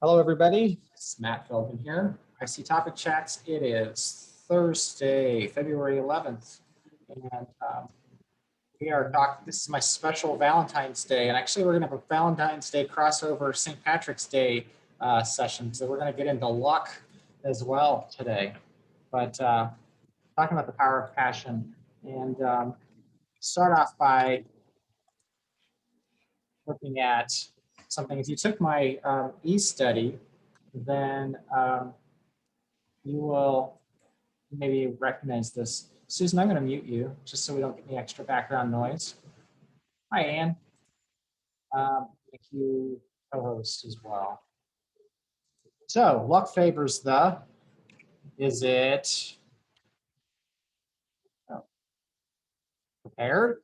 Hello, everybody. It's Matt Feldmann here. I see Topic Chats. It is Thursday, February 11th, and we are talking. This is my special Valentine's Day, and actually, we're going to have a Valentine's Day crossover St. Patrick's Day session. So we're going to get into luck as well today. But talking about the power of passion, and start off by looking at something. If you took my e-study, then you will maybe recognize this. Susan, I'm going to mute you just so we don't get any extra background noise. Hi, Anne. Thank you, co-host as well. So, luck favors the, is it prepared?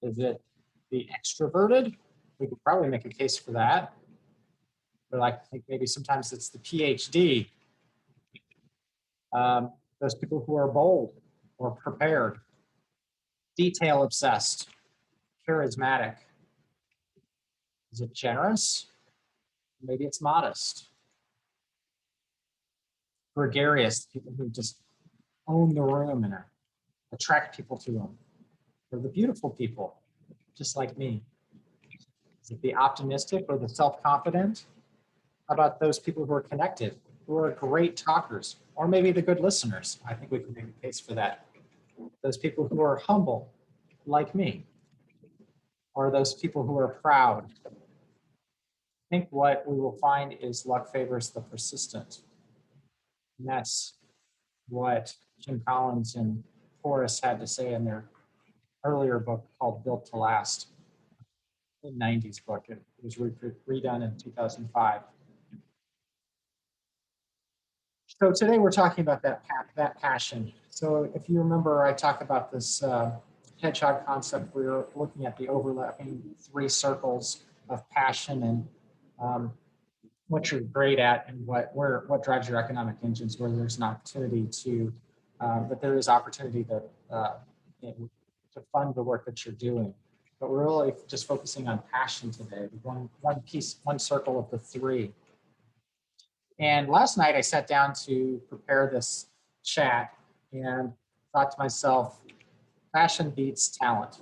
Is it the extroverted? We could probably make a case for that. But I think maybe sometimes it's the PhD. Those people who are bold or prepared, detail obsessed, charismatic. Is it generous? Maybe it's modest. Gregarious, people who just own the room and attract people to them. They're the beautiful people, just like me. Is it the optimistic or the self-confident? How about those people who are connected, who are great talkers, or maybe the good listeners? I think we can make a case for that. Those people who are humble, like me, or those people who are proud. I think what we will find is luck favors the persistent. And that's what Jim Collins and Forrest had to say in their earlier book called Built to Last, the 90s book. It was redone in 2005. So today we're talking about that passion. So if you remember, I talked about this hedgehog concept. We were looking at the overlapping three circles of passion and what you're great at and what drives your economic engines, where there's an opportunity to, that there is opportunity to fund the work that you're doing. But we're really just focusing on passion today, one circle of the three. And last night I sat down to prepare this chat and thought to myself, passion beats talent.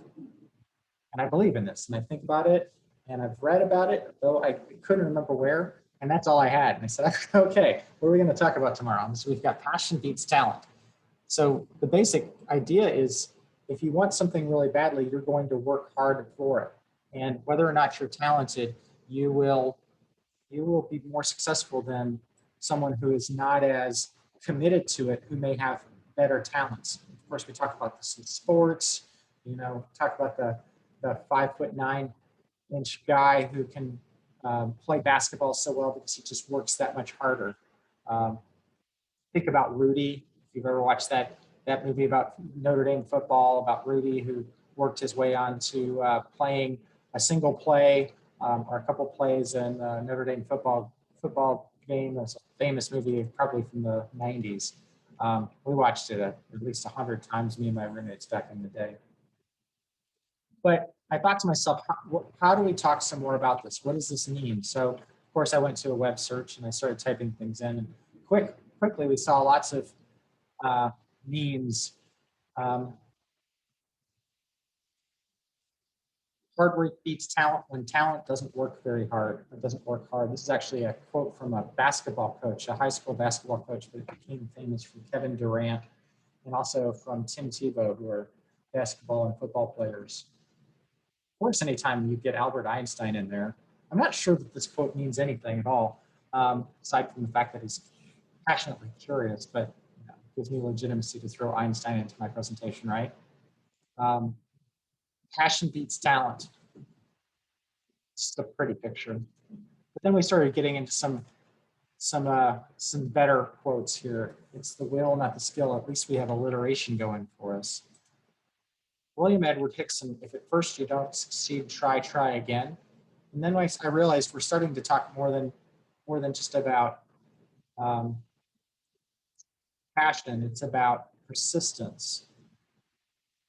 And I believe in this, and I think about it, and I've read about it, though I couldn't remember where, and that's all I had. And I said, okay, what are we going to talk about tomorrow? So we've got passion beats talent. So the basic idea is, if you want something really badly, you're going to work hard for it. And whether or not you're talented, you will be more successful than someone who is not as committed to it, who may have better talents. Of course, we talk about this in sports, talk about the 5'9" guy who can play basketball so well because he just works that much harder. Think about Rudy. If you've ever watched that movie about Notre Dame football, about Rudy who worked his way on to playing a single play or a couple plays in Notre Dame football game. It's a famous movie, probably from the 90s. We watched it at least 100 times, me and my roommates back in the day. But I thought to myself, how do we talk some more about this? What does this mean? So, of course, I went to a web search and I started typing things in. And quickly, we saw lots of memes. Hard work beats talent when talent doesn't work very hard. It doesn't work hard. This is actually a quote from a basketball coach, a high school basketball coach that became famous, from Kevin Durant, and also from Tim Tebow, who are basketball and football players. Of course, anytime you get Albert Einstein in there, I'm not sure that this quote means anything at all, aside from the fact that he's passionately curious, but it gives me legitimacy to throw Einstein into my presentation, right? Passion beats talent. It's a pretty picture. But then we started getting into some better quotes here. It's the will, not the skill. At least we have alliteration going for us. William Edward Hickson, if at first you don't succeed, try again. And then I realized we're starting to talk more than just about passion. It's about persistence.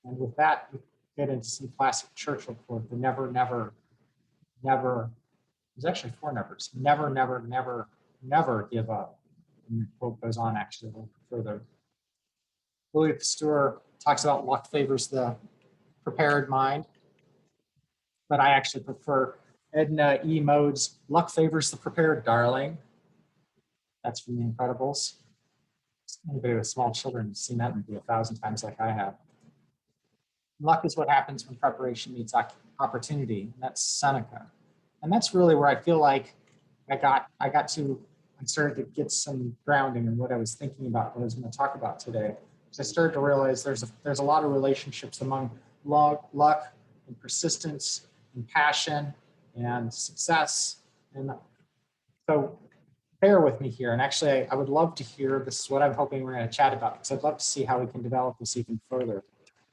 And with that, we get into some classic Churchill quote, the never, never, never There's actually 4 nevers. Never, never, never, never give up. And the quote goes on actually a little further. William Stewart talks about luck favors the prepared mind, but I actually prefer Edna E. Mode's luck favors the prepared darling. That's from The Incredibles. Anybody with small children has seen that movie 1,000 times like I have. Luck is what happens when preparation meets opportunity. And that's Seneca. And that's really where I feel like I started to get some grounding in what I was thinking about, what I was going to talk about today. So I started to realize there's a lot of relationships among luck and persistence and passion and success. And so bear with me here. And actually, I would love to hear, this is what I'm hoping we're going to chat about, because I'd love to see how we can develop this even further.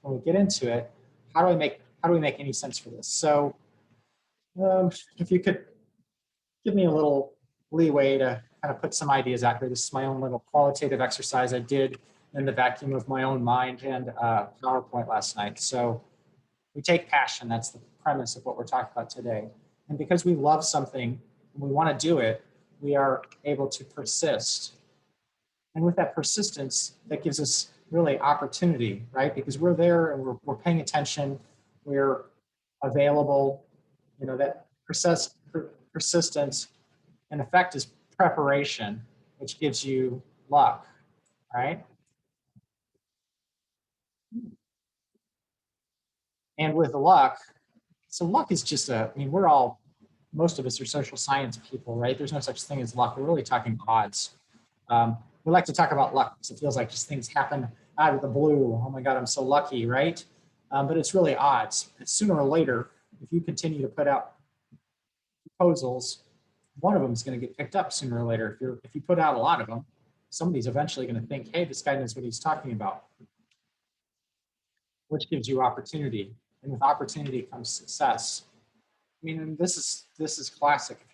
When we get into it, how do we make any sense for this? So if you could give me a little leeway to kind of put some ideas out here. This is my own little qualitative exercise I did in the vacuum of my own mind and PowerPoint last night. So we take passion. That's the premise of what we're talking about today. And because we love something and we want to do it, we are able to persist. And with that persistence, that gives us really opportunity, right? Because we're there and we're paying attention, we're available, that persistence in effect is preparation, which gives you luck, right? And with luck, so luck is just most of us are social science people, right? There's no such thing as luck. We're really talking odds. We like to talk about luck because it feels like just things happen out of the blue. Oh my God, I'm so lucky, right? But it's really odds. And sooner or later, if you continue to put out proposals, one of them is going to get picked up sooner or later. If you put out a lot of them, somebody's eventually going to think, hey, this guy knows what he's talking about, which gives you opportunity. And with opportunity comes success. I mean, this is classic. If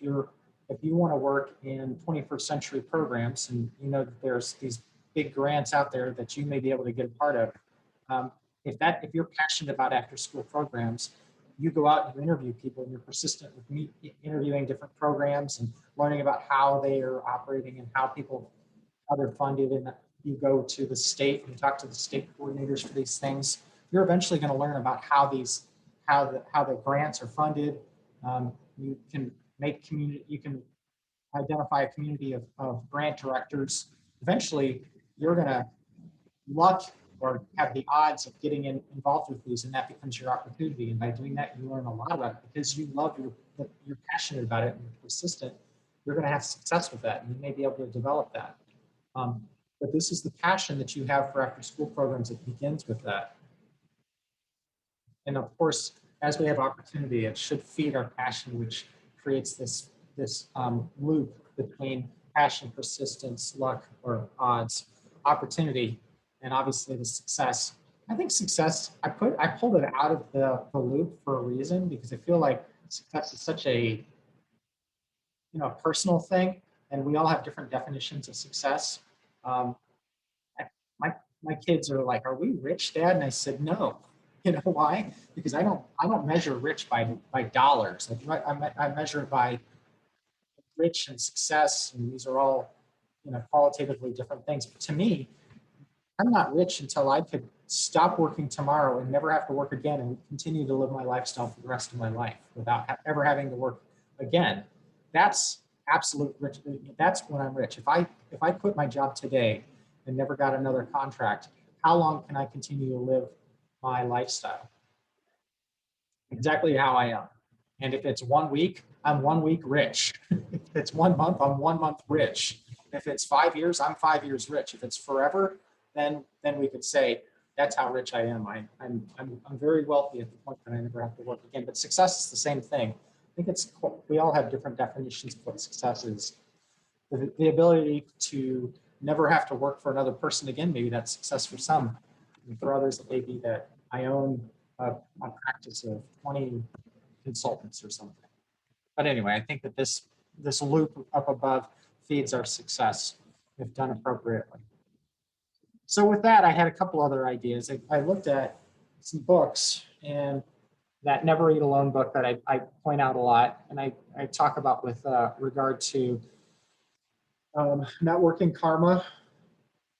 you want to work in 21st century programs, and you know that there's these big grants out there that you may be able to get a part of, if you're passionate about after school programs, you go out and you interview people and you're persistent with interviewing different programs and learning about how they are operating and how they're funded, and you go to the state and talk to the state coordinators for these things, you're eventually going to learn about how the grants are funded. You can you can identify a community of grant directors. Eventually, you're going to luck or have the odds of getting involved with these, and that becomes your opportunity. And by doing that, you learn a lot about it because you're passionate about it and you're persistent. You're going to have success with that, and you may be able to develop that. But this is the passion that you have for after school programs. It begins with that. And of course, as we have opportunity, it should feed our passion, which creates this loop between passion, persistence, luck, or odds, opportunity, and obviously the success. I think success, I pulled it out of the loop for a reason, because I feel like success is such a personal thing, and we all have different definitions of success. Um, my kids are like, "Are we rich, Dad?" And I said, "No." You know why? Because I don't measure rich by dollars. I measure it by rich and success, and these are all qualitatively different things. But to me, I'm not rich until I could stop working tomorrow and never have to work again and continue to live my lifestyle for the rest of my life without ever having to work again. That's absolute rich. That's when I'm rich. If I quit my job today and never got another contract, how long can I continue to live my lifestyle? Exactly how I am. And if it's 1 week, I'm 1 week rich. If it's 1 month, I'm 1 month rich. If it's 5 years, I'm 5 years rich. If it's forever, then we could say that's how rich I am. I'm very wealthy at the point that I never have to work again. But success is the same thing. I think we all have different definitions of what success is. The ability to never have to work for another person again, maybe that's success for some. And for others, it may be that I own a practice of 20 consultants or something. But anyway, I think that this loop up above feeds our success if done appropriately. So with that, I had a couple other ideas. I looked at some books, and that Never Eat Alone book that I point out a lot, and I talk about with regard to networking karma.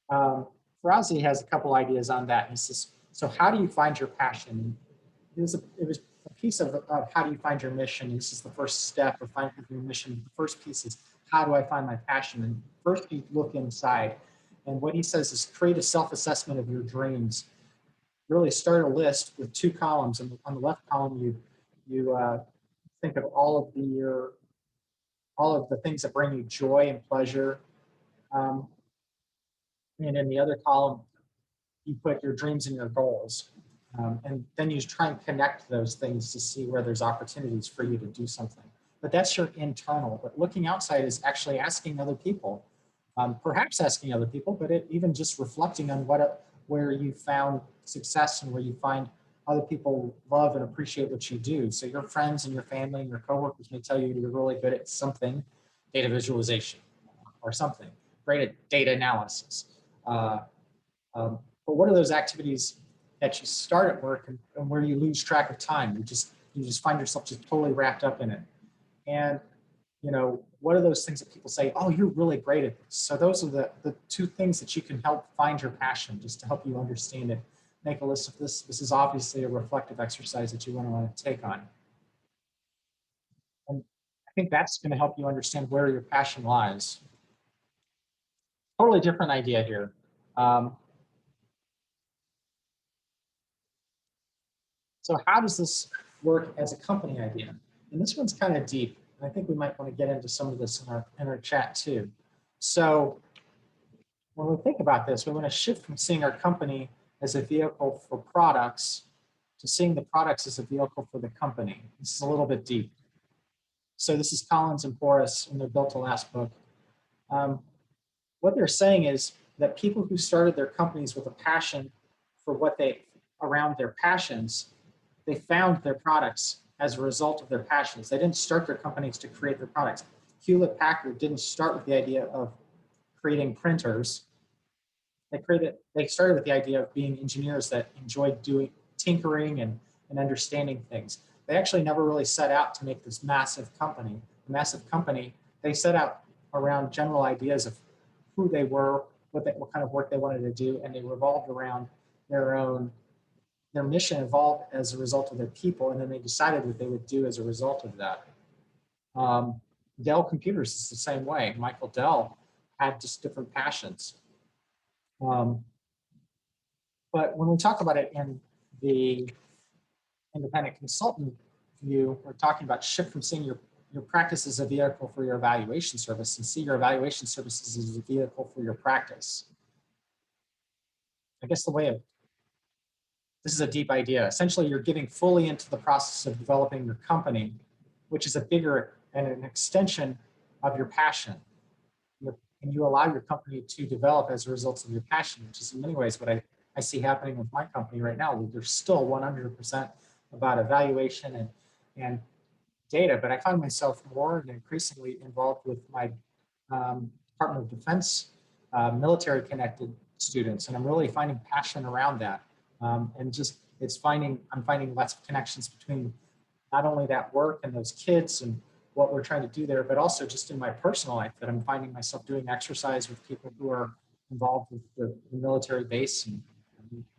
Um, Farazi has a couple ideas on that. He says, so how do you find your passion? It was a piece of how do you find your mission? This is the first step of finding your mission. The first piece is how do I find my passion? And first you look inside. And what he says is create a self-assessment of your dreams. Really start a list with two columns. And on the left column, you think of all of the things that bring you joy and pleasure. Um, and in the other column, you put your dreams and your goals. And then you try and connect those things to see where there's opportunities for you to do something. But that's your internal. But looking outside is actually asking other people, perhaps asking other people, but even just reflecting on where you found success and where you find other people love and appreciate what you do. So your friends and your family and your coworkers may tell you you're really good at something, data visualization or something, great at data analysis. Uh, but what are those activities that you start at work and where you lose track of time? You just find yourself just totally wrapped up in it. And what are those things that people say, oh, you're really great at this? So those are the two things that you can help find your passion, just to help you understand it. Make a list of this. This is obviously a reflective exercise that you want to take on. And I think that's going to help you understand where your passion lies. Totally different idea here. So how does this work as a company idea? And this one's kind of deep. And I think we might want to get into some of this in our chat too. So when we think about this, we want to shift from seeing our company as a vehicle for products to seeing the products as a vehicle for the company. This is a little bit deep. So this is Collins and Boris in their Built to Last book. What they're saying is that people who started their companies with a passion for around their passions, they found their products as a result of their passions. They didn't start their companies to create their products. Hewlett Packard didn't start with the idea of creating printers. They started with the idea of being engineers that enjoyed doing tinkering and understanding things. They actually never really set out to make this massive company. A massive company, they set out around general ideas of who they were, what kind of work they wanted to do, and they revolved around their mission evolved as a result of their people, and then they decided what they would do as a result of that. Dell Computers is the same way. Michael Dell had just different passions. But when we talk about it in the independent consultant view, we're talking about shift from seeing your practice as a vehicle for your evaluation service and see your evaluation services as a vehicle for your practice. I guess this is a deep idea. Essentially, you're giving fully into the process of developing your company, which is a bigger and an extension of your passion. And you allow your company to develop as a result of your passion, which is in many ways what I see happening with my company right now. There's still 100% about evaluation and data, but I find myself more and increasingly involved with my Department of Defense military connected students, and I'm really finding passion around that. And just I'm finding lots of connections between not only that work and those kids and what we're trying to do there, but also just in my personal life that I'm finding myself doing exercise with people who are involved with the military base, and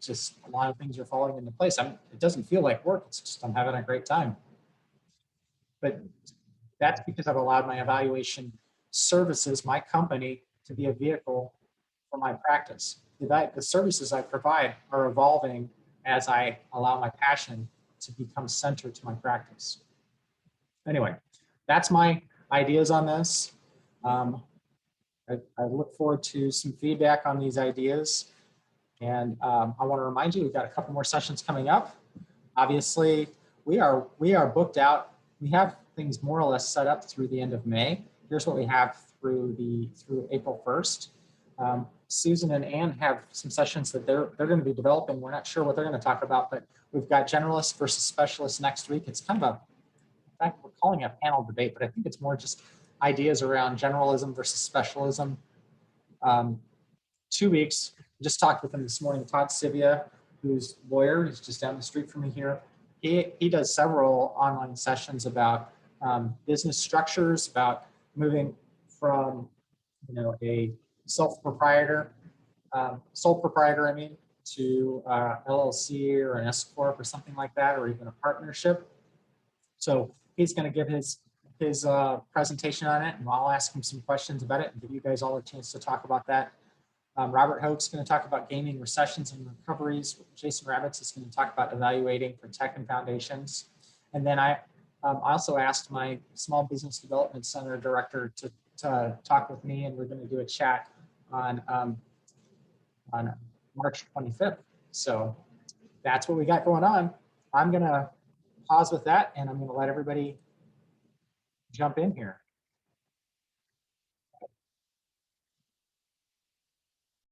just a lot of things are falling into place. It doesn't feel like work. It's just I'm having a great time. But that's because I've allowed my evaluation services, my company, to be a vehicle for my practice. The services I provide are evolving as I allow my passion to become centered to my practice. Anyway, that's my ideas on this. I look forward to some feedback on these ideas. And I want to remind you, we've got a couple more sessions coming up. Obviously, we are booked out. We have things more or less set up through the end of May. Here's what we have through April 1st. Susan and Ann have some sessions that they're going to be developing. We're not sure what they're going to talk about, but we've got generalists versus specialists next week. It's kind of in fact, we're calling it a panel debate, but I think it's more just ideas around generalism versus specialism. 2 weeks, just talked with him this morning, Todd Sivia, who's a lawyer, he's just down the street from me here. he does several online sessions about business structures, about moving from, a sole proprietor, I mean, to LLC or an S corp or something like that, or even a partnership. So he's going to give his presentation on it, and I'll ask him some questions about it and give you guys all a chance to talk about that. Robert Hoke's going to talk about gaming recessions and recoveries. Jason Rabbits is going to talk about evaluating for tech and foundations. And then I also asked my Small Business Development Center director to talk with me, and we're going to do a chat on March 25th. So that's what we got going on. I'm going to pause with that, and I'm going to let everybody jump in here.